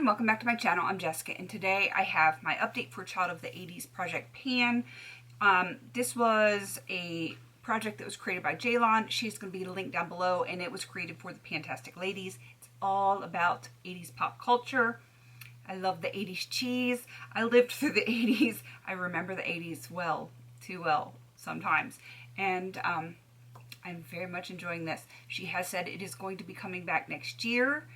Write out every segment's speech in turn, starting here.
everyone, welcome back to my channel. I'm Jessica, and today I have my update for Child of the 80s Project Pan. This was a project that was created by Jaylon. She's going to be linked down below, and it was created for the PANtastic Ladies. It's all about 80s pop culture. I love the 80s cheese. I lived through the 80s. I remember the 80s well, too well sometimes. And I'm very much enjoying this. She has said it is going to be coming back next year,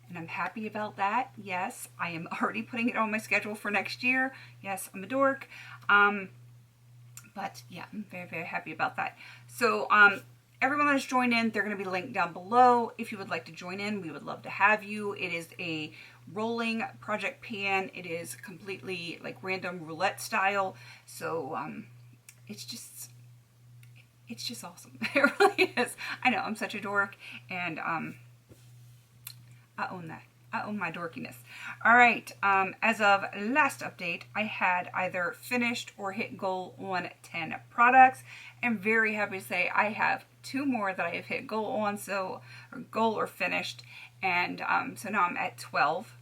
and I'm happy about that. Yes, I am already putting it on my schedule for next year. Yes, I'm a dork. But yeah, I'm very, very happy about that. So everyone that has joined in, they're going to be linked down below. If you would like to join in, we would love to have you. It is a rolling Project Pan. It is completely like random roulette style. So it's just awesome. It really is. I know, I'm such a dork, and I own that. I own my dorkiness. All right, as of last update, I had either finished or hit goal on 10 products. I'm very happy to say I have 2 more that I have hit goal on, or goal or finished, and so now I'm at 12.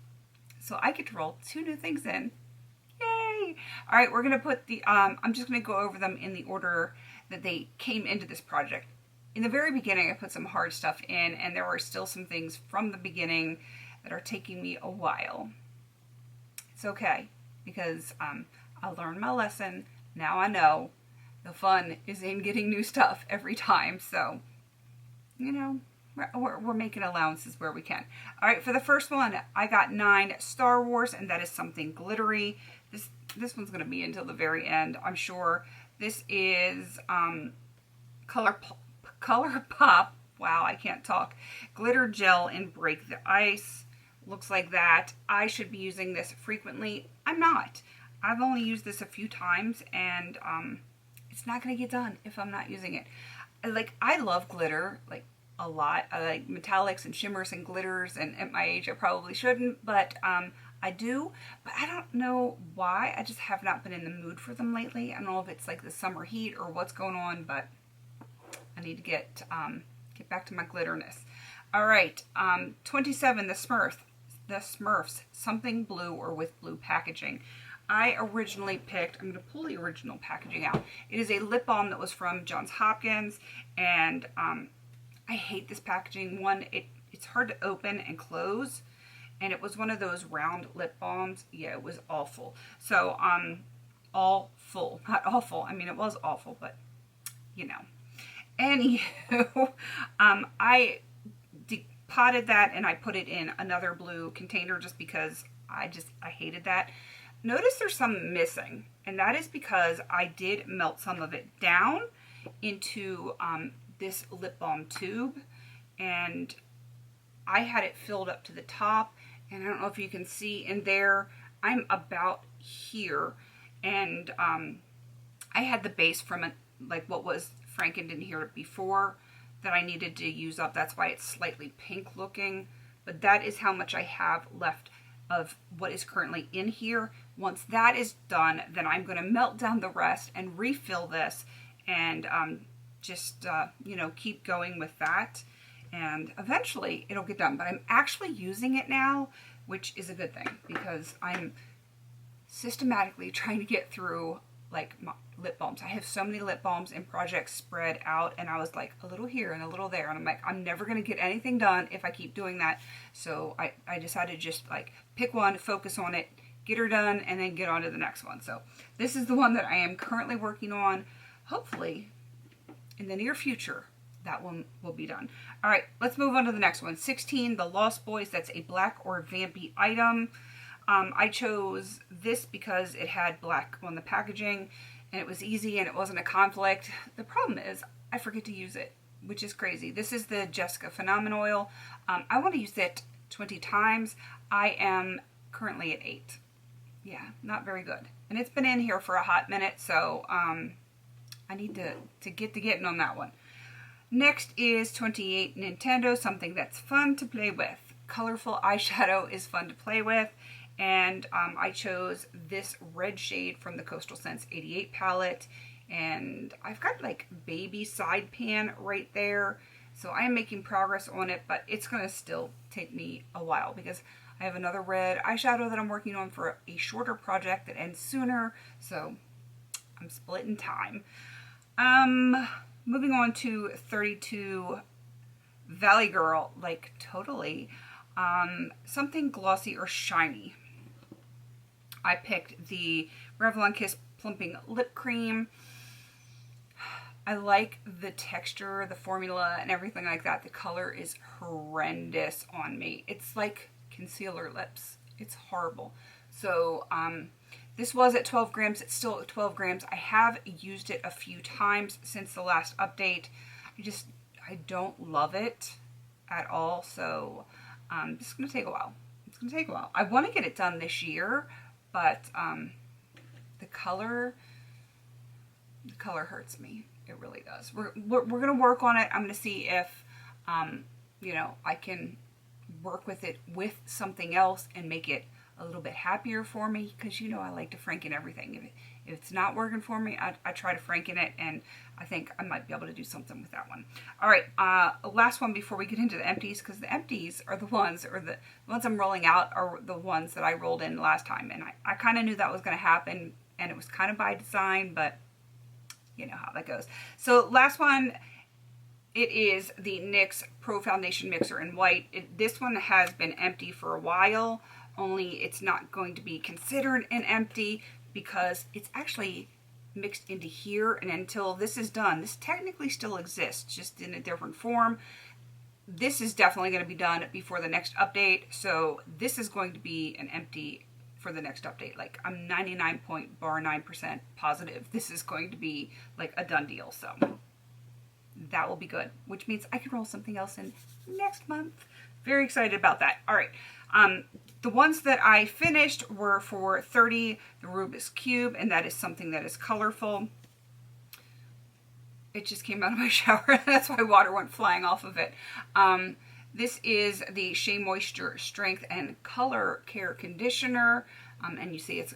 So I get to roll 2 new things in. Yay! All right, we're gonna put the, I'm just gonna go over them in the order that they came into this project. In the very beginning, I put some hard stuff in, and there are still some things from the beginning that are taking me a while. It's okay, because I learned my lesson. Now I know the fun is in getting new stuff every time. So, you know, we're making allowances where we can. All right, for the first one, I got 9 Star Wars, and that is something glittery. This one's going to be until the very end, I'm sure. This is Color Pop. Wow, I can't talk. Glitter gel and break the ice. Looks like that. I should be using this frequently. I'm not. I've only used this a few times, and it's not going to get done if I'm not using it. I love glitter, like, a lot. I like metallics and shimmers and glitters, and at my age I probably shouldn't, but I do. But I don't know why. I just have not been in the mood for them lately. I don't know if it's like the summer heat or what's going on, but I need to get back to my glitterness. All right, 27, the Smurfs, something blue or with blue packaging. I originally picked, I'm going to pull the original packaging out. It is a lip balm that was from Johns Hopkins, and I hate this packaging. One, it's hard to open and close, and it was one of those round lip balms. Yeah, it was awful. So, awful, not awful. I mean, it was awful, but, you know. Anywho, I potted that, and I put it in another blue container just because I hated that. Notice there's some missing, and that is because I did melt some of it down into this lip balm tube, and I had it filled up to the top, and I don't know if you can see in there, I'm about here, and I had the base from like what was frankened in here before that I needed to use up. That's why it's slightly pink looking, but that is how much I have left of what is currently in here. Once that is done, then I'm going to melt down the rest and refill this, and you know, keep going with that, and eventually it'll get done. But I'm actually using it now, which is a good thing, because I'm systematically trying to get through like my lip balms. I have so many lip balms and projects spread out, and I was like a little here and a little there, and I'm like, I'm never going to get anything done if I keep doing that. So I decided to just like pick one, focus on it, get her done, and then get on to the next one. So this is the one that I am currently working on. Hopefully in the near future that one will be done. All right, let's move on to the next one. 16, the Lost Boys. That's a black or vampy item. I chose this because it had black on the packaging, and it was easy, and it wasn't a conflict. The problem is I forget to use it, which is crazy. This is the Jessica Phenomenal Oil. I want to use it 20 times. I am currently at 8. Yeah, not very good. And it's been in here for a hot minute, so I need to get to getting on that one. Next is 28, Nintendo, something that's fun to play with. Colorful eyeshadow is fun to play with. And I chose this red shade from the Coastal Scents 88 palette, and I've got like baby side pan right there, so I am making progress on it, but it's going to still take me a while because I have another red eyeshadow that I'm working on for a shorter project that ends sooner, so I'm splitting time. Moving on to 32 Valley Girl, like totally. Something glossy or shiny. I picked the Revlon Kiss Plumping Lip Cream. I like the texture, the formula, and everything like that. The color is horrendous on me. It's like concealer lips. It's horrible. So this was at 12 grams. It's still at 12 grams. I have used it a few times since the last update. I don't love it at all. So this is going to take a while. It's going to take a while. I want to get it done this year, but the color hurts me. It really does. We're going to work on it. I'm going to see if, you know, I can work with it with something else and make it a little bit happier for me, because, you know, I like to franken everything. If it's not working for me, I try to franken it, and I think I might be able to do something with that one. All right, last one before we get into the empties, because the empties are the ones I'm rolling out are the ones that I rolled in last time, and I kind of knew that was going to happen, and it was kind of by design, but you know how that goes. So last one, it is the NYX Pro Foundation Mixer in white. This one has been empty for a while, only it's not going to be considered an empty because it's actually mixed into here, and until this is done, this technically still exists, just in a different form. This is definitely going to be done before the next update, so this is going to be an empty for the next update. Like, I'm 99.9% positive this is going to be like a done deal, so that will be good, which means I can roll something else in next month. Very excited about that. All right, the ones that I finished were for 30 the Rubik's Cube, and that is something that is colorful. It just came out of my shower. That's why water went flying off of it. This is the Shea Moisture Strength and Color Care Conditioner, and you see it's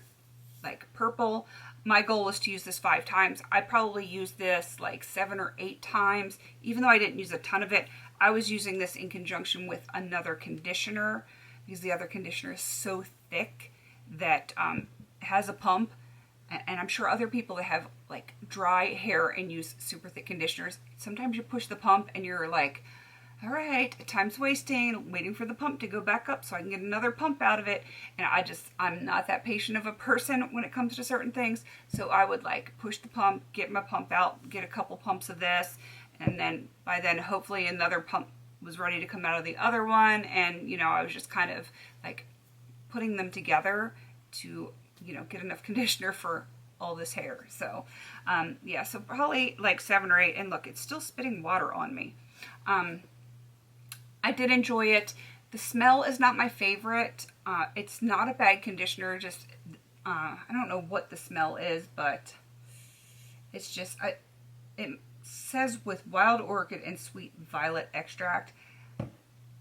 like purple. My goal was to use this 5 times. I probably used this like 7 or 8 times. Even though I didn't use a ton of it, I was using this in conjunction with another conditioner, because the other conditioner is so thick that it has a pump. And I'm sure other people that have like dry hair and use super thick conditioners, sometimes you push the pump and you're like, all right, time's wasting, waiting for the pump to go back up so I can get another pump out of it. And I'm not that patient of a person when it comes to certain things. So I would like push the pump, get my pump out, get a couple pumps of this. And then by then, hopefully another pump was ready to come out of the other one. And, you know, I was just kind of like putting them together to, you know, get enough conditioner for all this hair. So, yeah, so probably like 7 or 8. And look, it's still spitting water on me. I did enjoy it. The smell is not my favorite. It's not a bad conditioner. Just, I don't know what the smell is, but it's just, it says with wild orchid and sweet violet extract.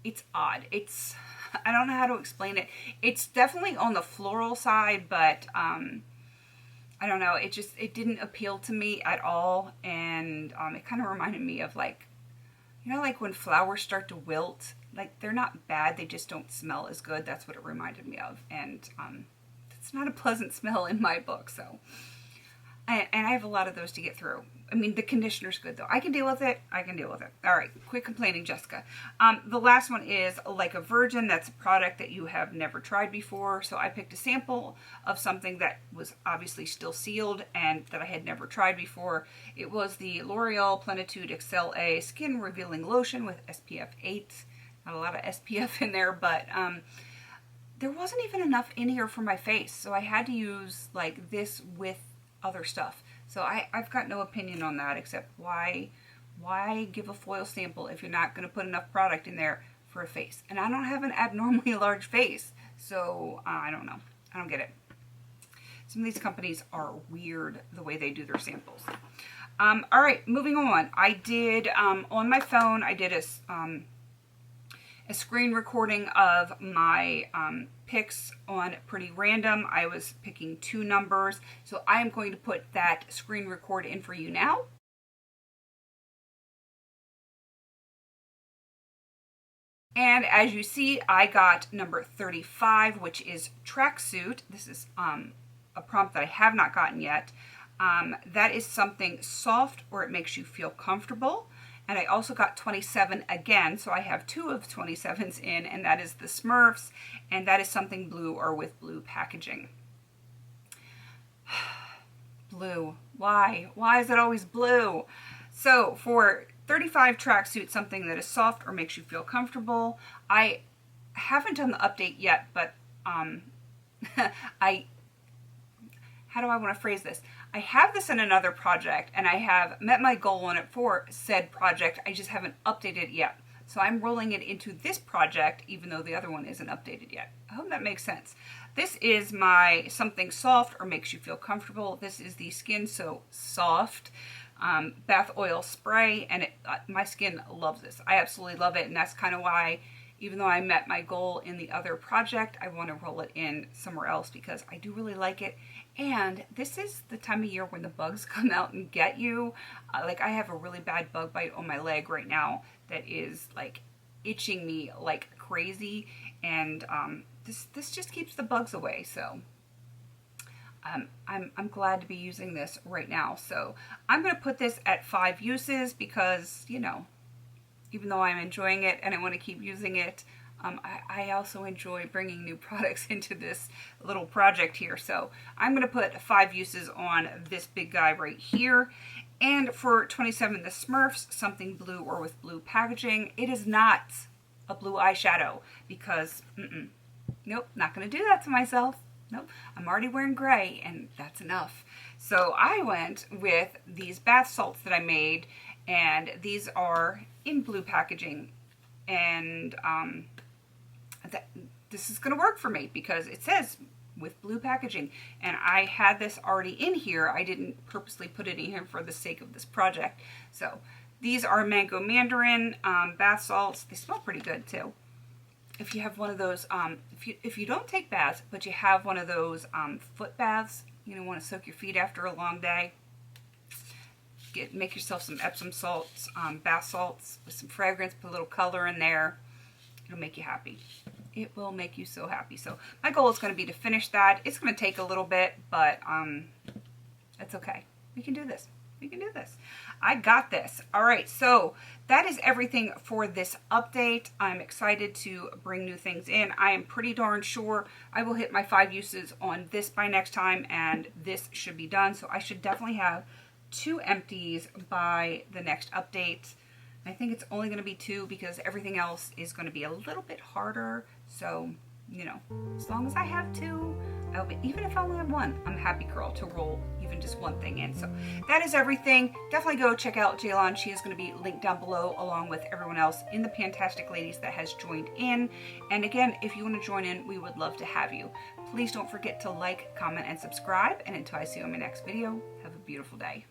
It's odd. I don't know how to explain it. It's definitely on the floral side, but I don't know. It didn't appeal to me at all. And it kind of reminded me of like, you know, like when flowers start to wilt, like they're not bad, they just don't smell as good. That's what it reminded me of. And it's not a pleasant smell in my book, so. And I have a lot of those to get through. I mean, the conditioner's good though. I can deal with it. I can deal with it. All right, quit complaining, Jessica. The last one is Like a Virgin. That's a product that you have never tried before. So I picked a sample of something that was obviously still sealed and that I had never tried before. It was the L'Oreal Plenitude Excel A Skin Revealing Lotion with SPF 8. Not a lot of SPF in there, but there wasn't even enough in here for my face. So I had to use like this with other stuff. So I've got no opinion on that, except why give a foil sample if you're not going to put enough product in there for a face? And I don't have an abnormally large face, so I don't know. I don't get it. Some of these companies are weird the way they do their samples. All right, moving on. I did, on my phone, I did a screen recording of my picks on Pretty Random. I was picking 2 numbers, so I am going to put that screen record in for you now. And as you see, I got number 35, which is tracksuit. This is a prompt that I have not gotten yet. That is something soft or it makes you feel comfortable. And I also got 27 again, so I have 2 of 27s in, and that is the Smurfs, and that is something blue or with blue packaging. Blue. Why? Why is it always blue? So for 35 tracksuit, something that is soft or makes you feel comfortable. I haven't done the update yet, but how do I want to phrase this? I have this in another project, and I have met my goal on it for said project. I just haven't updated it yet. So I'm rolling it into this project, even though the other one isn't updated yet. I hope that makes sense. This is my something soft or makes you feel comfortable. This is the Skin So Soft bath oil spray, and my skin loves this. I absolutely love it, and that's kind of why, even though I met my goal in the other project, I want to roll it in somewhere else because I do really like it. And this is the time of year when the bugs come out and get you. Like I have a really bad bug bite on my leg right now that is like itching me like crazy, and this just keeps the bugs away. So I'm glad to be using this right now. So I'm going to put this at 5 uses because, you know, even though I'm enjoying it and I want to keep using it, I also enjoy bringing new products into this little project here. So I'm going to put 5 uses on this big guy right here. And for 27, the Smurfs, something blue or with blue packaging. It is not a blue eyeshadow because, nope, not going to do that to myself. Nope, I'm already wearing gray and that's enough. So I went with these bath salts that I made, and these are in blue packaging, and this is going to work for me because it says with blue packaging, and I had this already in here. I didn't purposely put it in here for the sake of this project. So these are mango mandarin bath salts. They smell pretty good too. If you have one of those, if you don't take baths, but you have one of those foot baths, you know, want to soak your feet after a long day, make yourself some Epsom salts, bath salts with some fragrance, put a little color in there. It'll make you happy. It will make you so happy. So my goal is going to be to finish that. It's going to take a little bit, but it's okay. We can do this. We can do this. I got this. All right, so that is everything for this update. I'm excited to bring new things in. I am pretty darn sure I will hit my 5 uses on this by next time, and this should be done. So I should definitely have 2 empties by the next update. I think it's only going to be 2 because everything else is going to be a little bit harder. So, you know, as long as I have 2, even if I only have 1, I'm a happy girl to roll even just 1 thing in. So that is everything. Definitely go check out Jaylon. She is going to be linked down below along with everyone else in the PANtastic Ladies that has joined in. And again, if you want to join in, we would love to have you. Please don't forget to like, comment, and subscribe. And until I see you in my next video, have a beautiful day.